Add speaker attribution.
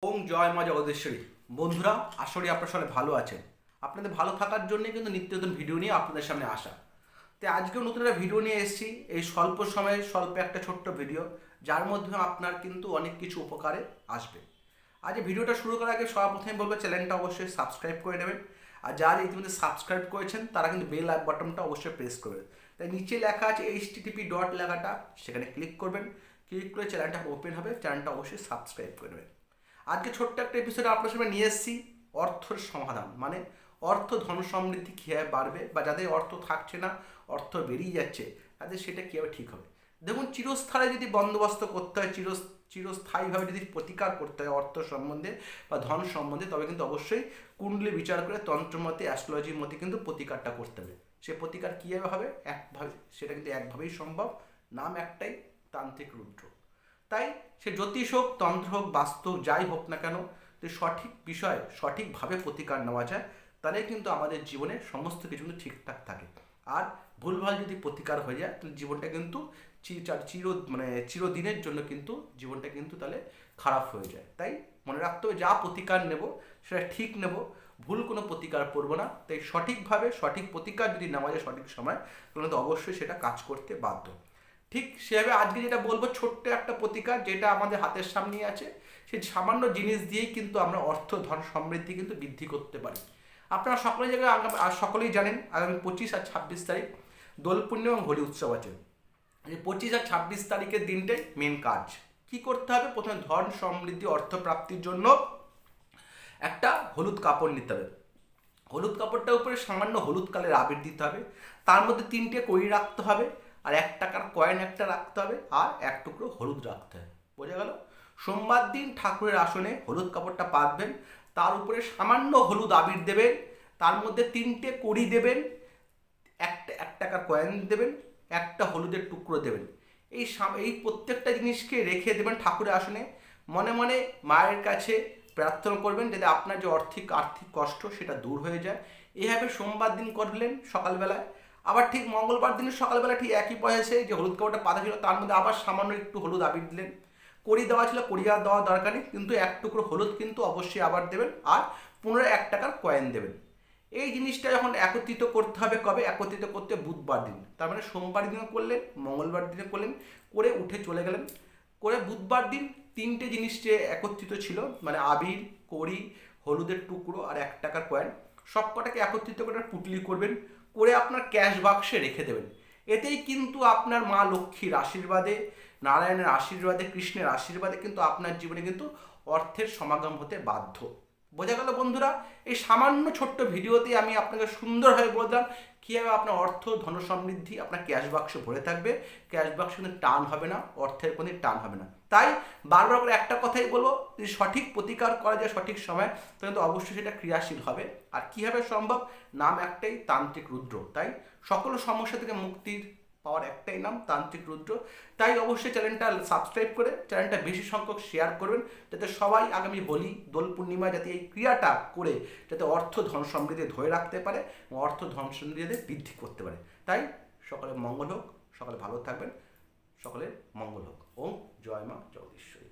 Speaker 1: ওম জয় মা জগদীশ্বরী। বন্ধুরা, আশা করি আপনারা সবাই ভালো আছেন। আপনাদের ভালো থাকার জন্য কিন্তু নিত্য নতুন ভিডিও নিয়ে আপনাদের সামনে আসা। তো আজকেও নতুন একটা ভিডিও নিয়ে এসেছি। এই স্বল্প সময়ে স্বল্প একটা ছোট্ট ভিডিও, যার মধ্যে আপনার কিন্তু অনেক কিছু উপকারে আসবে। আজ এই ভিডিওটা শুরু করার আগে সর্বপ্রথমে বলবো, চ্যানেলটা অবশ্যই সাবস্ক্রাইব করে নেবেন। আর যারা ইতিমধ্যে সাবস্ক্রাইব করেছেন তারা কিন্তু বেল বাটনটা অবশ্যই প্রেস করবেন। তাই নিচে লেখা আছে HTTP ডট লেখাটা, সেখানে ক্লিক করবেন। ক্লিক করে চ্যানেলটা ওপেন হবে, চ্যানেলটা অবশ্যই সাবস্ক্রাইব করবেন। আজকে ছোট্ট একটা এপিসোডে আপনার সামনে নিয়ে এসেছি অর্থের সমাধান, মানে অর্থ ধন সমৃদ্ধি কীভাবে বাড়বে, বা যাদের অর্থ থাকছে না, অর্থ বেরিয়ে যাচ্ছে, তাদের সেটা কীভাবে ঠিক হবে। দেখুন, চিরস্থায়ী যদি বন্দোবস্ত করতে হয়, চিরস্থায়ীভাবে যদি প্রতিকার করতে হয় অর্থ সম্বন্ধে বা ধন সম্বন্ধে, তবে কিন্তু অবশ্যই কুণ্ডলী বিচার করে তন্ত্রমতে অ্যাস্ট্রোলজির মতে কিন্তু প্রতিকারটা করতে হবে। সে প্রতিকার কীভাবে হবে, একভাবে সেটা কিন্তু একভাবেই সম্ভব। নাম একটাই, তান্ত্রিক রুদ্র। তাই সে জ্যোতিষ হোক, তন্ত্র হোক, বাস্তু যাই হোক না কেন, যদি সঠিক বিষয় সঠিকভাবে প্রতিকার নেওয়া যায়, তাহলে কিন্তু আমাদের জীবনে সমস্ত কিছু কিন্তু ঠিকঠাক থাকে। আর ভুলভাল যদি প্রতিকার হয়ে যায়, তাহলে জীবনটা কিন্তু চিরদিনের জন্য কিন্তু জীবনটা কিন্তু তাহলে খারাপ হয়ে যায়। তাই মনে রাখতে হবে, যা প্রতিকার নেব সেটা ঠিক নেব, ভুল কোনো প্রতিকার করবো না। তাই সঠিকভাবে সঠিক প্রতিকার যদি নেওয়া যায় সঠিক সময়, তাহলে তো অবশ্যই সেটা কাজ করতে বাধ্য। ঠিক সেভাবে আজকে যেটা বলবো, ছোট্ট একটা প্রতিকার যেটা আমাদের হাতের সামনেই আছে, সেই সামান্য জিনিস দিয়েই কিন্তু আমরা অর্থ ধন সমৃদ্ধি কিন্তু বৃদ্ধি করতে পারি। আপনারা সকলে জায়গায় সকলেই জানেন, আগামী 25 আর 26 তারিখ দোল পূর্ণিমা এবং হোলি উৎসব আছে। এই 25 আর 26 তারিখের দিনটাই মেন কাজ। কি করতে হবে? প্রথমে ধন সমৃদ্ধি অর্থ প্রাপ্তির জন্য একটা হলুদ কাপড় নিতে হবে। হলুদ কাপড়টার উপরে সামান্য হলুদ কালের আবির দিতে হবে। তার মধ্যে 3টে কড়ি রাখতে হবে, আর 1 টাকার কয়েন একটা রাখতে হবে, আর এক টুকরো হলুদ রাখতে হবে। বোঝা গেল? সোমবার দিন ঠাকুরের আসনে হলুদ কাপড়টা পাতবেন, তার উপরে সামান্য হলুদ আবির দেবেন, তার মধ্যে 3টে কড়ি দেবেন, একটা 1 টাকার কয়েন দেবেন, একটা হলুদের টুকরো দেবেন। এই প্রত্যেকটা জিনিসকে রেখে দেবেন ঠাকুরের আসনে। মনে মনে মায়ের কাছে প্রার্থনা করবেন যাতে আপনার যে আর্থিক কষ্ট সেটা দূর হয়ে যায়। এইভাবে সোমবার দিন করলেন সকালবেলায়। আবার ঠিক মঙ্গলবার দিনের সকালবেলা ঠিক একই প্রয়াসে যে হলুদ কাপড়টা পাতা ছিল তার মধ্যে আবার সামান্য একটু হলুদ আবির দিলেন। কড়ি দেওয়া ছিল, কড়ি আর দেওয়া দরকার নেই, কিন্তু এক টুকরো হলুদ কিন্তু অবশ্যই আবার দেবেন, আর পুনরায় 1 টাকার কয়েন দেবেন। এই জিনিসটা যখন একত্রিত করতে হবে, কবে একত্রিত করতে? বুধবার দিন। তার মানে সোমবার দিনে করলেন, মঙ্গলবার দিনে করলেন, করে উঠে চলে গেলেন। করে বুধবার দিন 3টে জিনিস যে একত্রিত ছিল, মানে আবির, কড়ি, হলুদের টুকরো আর 1 টাকার কয়েন, সব কটাকে একত্রিত করে পুটলি করবেন, করে আপনার ক্যাশ বাক্সে রেখে দেবেন। এতেই কিন্তু আপনার মা লক্ষ্মীর আশীর্বাদে, নারায়ণের আশীর্বাদে, কৃষ্ণের আশীর্বাদে কিন্তু আপনার জীবনে কিন্তু অর্থের সমাগম হতে বাধ্য। বোঝা গেল বন্ধুরা? এই সামান্য ছোট্ট ভিডিওতে আমি আপনাকে সুন্দরভাবে বললাম কীভাবে আপনার অর্থ ধন সমৃদ্ধি আপনার ক্যাশ বাক্স ভরে থাকবে। ক্যাশ বাক্স কিন্তু টান হবে না, অর্থের কোনো টান হবে না। তাই বারবার করে একটা কথাই বলবো, যদি সঠিক প্রতিকার করা যায় সঠিক সময়, তাহলে তো অবশ্যই সেটা ক্রিয়াশীল হবে। আর কীভাবে সম্ভব? নাম একটাই, তান্ত্রিক রুদ্র। তাই সকল সমস্যা থেকে মুক্তির পাওয়ার একটাই নাম, তান্ত্রিক রুদ্র। তাই অবশ্যই চ্যানেলটা সাবস্ক্রাইব করে চ্যানেলটা বেশি সংখ্যক শেয়ার করবেন, যাতে সবাই আগামী হোলি দোল পূর্ণিমা যাতে এই ক্রিয়াটা করে যাতে অর্থ ধন সমৃদ্ধি ধরে রাখতে পারে এবং অর্থ ধন সমৃদ্ধি বৃদ্ধি করতে পারে। তাই সকলের মঙ্গল হোক, সকলে ভালো থাকবেন, সকলের মঙ্গল হোক। ওম জয় মা জগদীশ্বরী।